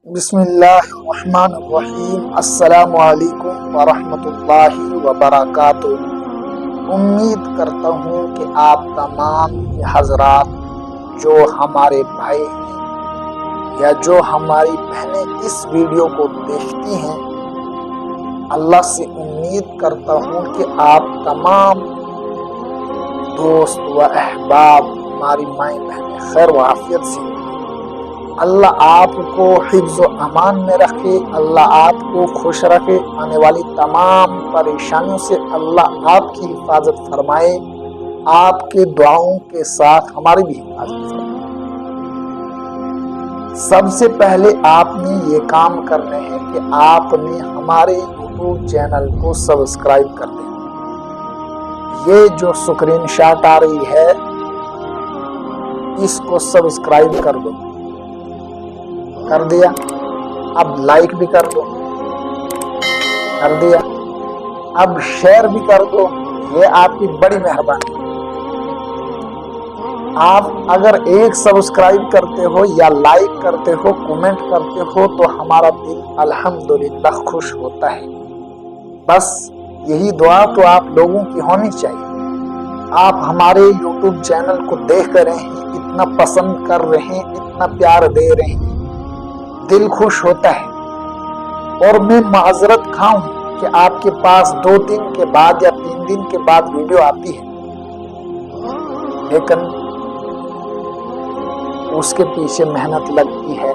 بسم اللہ الرحمن الرحیم۔ السلام علیکم ورحمۃ اللہ وبرکاتہ۔ امید کرتا ہوں کہ آپ تمام حضرات جو ہمارے بھائی ہیں یا جو ہماری بہنیں اس ویڈیو کو دیکھتی ہیں، اللہ سے امید کرتا ہوں کہ آپ تمام دوست و احباب، ہماری مائیں بہنیں خیر و عافیت سے۔ اللہ آپ کو حفظ و امان میں رکھے، اللہ آپ کو خوش رکھے، آنے والی تمام پریشانیوں سے اللہ آپ کی حفاظت فرمائے، آپ کے دعاؤں کے ساتھ ہماری بھی حفاظت فرمائے۔ سب سے پہلے آپ نے یہ کام کرنے ہیں کہ آپ نے ہمارے یوٹیوب چینل کو سبسکرائب کر دیں۔ یہ جو اسکرین شاٹ آ رہی ہے اس کو سبسکرائب کر دو۔ کر دیا؟ اب لائک بھی کر دو۔ کر دیا؟ اب شیئر بھی کر دو۔ یہ آپ کی بڑی مہربانی۔ آپ اگر ایک سبسکرائب کرتے ہو یا لائک کرتے ہو، کومنٹ کرتے ہو تو ہمارا دل الحمدللہ خوش ہوتا ہے۔ بس یہی دعا تو آپ لوگوں کی ہونی چاہیے۔ آپ ہمارے یوٹیوب چینل کو دیکھ رہے ہیں، اتنا پسند کر رہے ہیں، اتنا پیار دے رہے ہیں، دل خوش ہوتا ہے۔ اور میں معذرت کھاؤں کہ آپ کے پاس 2 دن کے بعد یا 3 دن کے بعد ویڈیو آتی ہے، لیکن اس کے پیچھے محنت لگتی ہے۔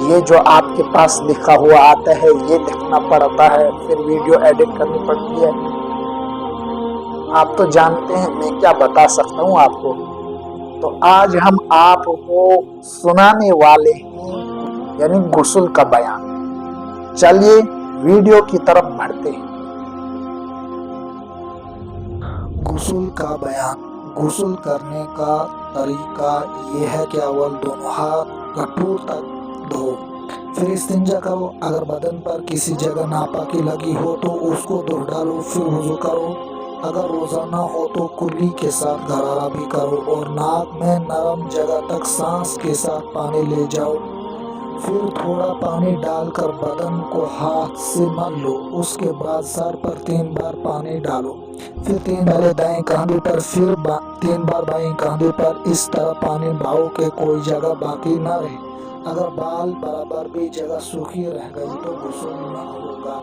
یہ جو آپ کے پاس لکھا ہوا آتا ہے یہ لکھنا پڑتا ہے، پھر ویڈیو ایڈٹ کرنی پڑتی ہے۔ آپ تو جانتے ہیں، میں کیا بتا سکتا ہوں آپ کو۔ تو آج ہم آپ کو سنانے والے ہیں یعنی غسل کا بیان۔ چلیے ویڈیو کی طرف بڑھتے ہیں۔ غسل کا بیان۔ غسل کرنے کا طریقہ یہ ہے کہ اول دونوں ہاتھ گٹھڑ تک دھو، پھر استنجا کرو۔ اگر بدن پر کسی جگہ ناپاکی لگی ہو تو اس کو دھو ڈالو، پھر وضو کرو۔ اگر روزہ نہ ہو تو کلی کے ساتھ غرارہ بھی کرو اور ناک میں نرم جگہ تک سانس کے ساتھ پانی لے جاؤ۔ پھر تھوڑا پانی ڈال کر بدن کو ہاتھ سے مل لو۔ اس کے بعد سر پر 3 بار پانی ڈالو، پھر 3 بار دائیں کاندھے پر، پھر 3 بار بائیں کاندھے پر۔ اس طرح پانی بہاؤ کہ کوئی جگہ باقی نہ رہے۔ اگر بال برابر بھی جگہ سوکھی رہ گئی تو غسل نہ ہوگا۔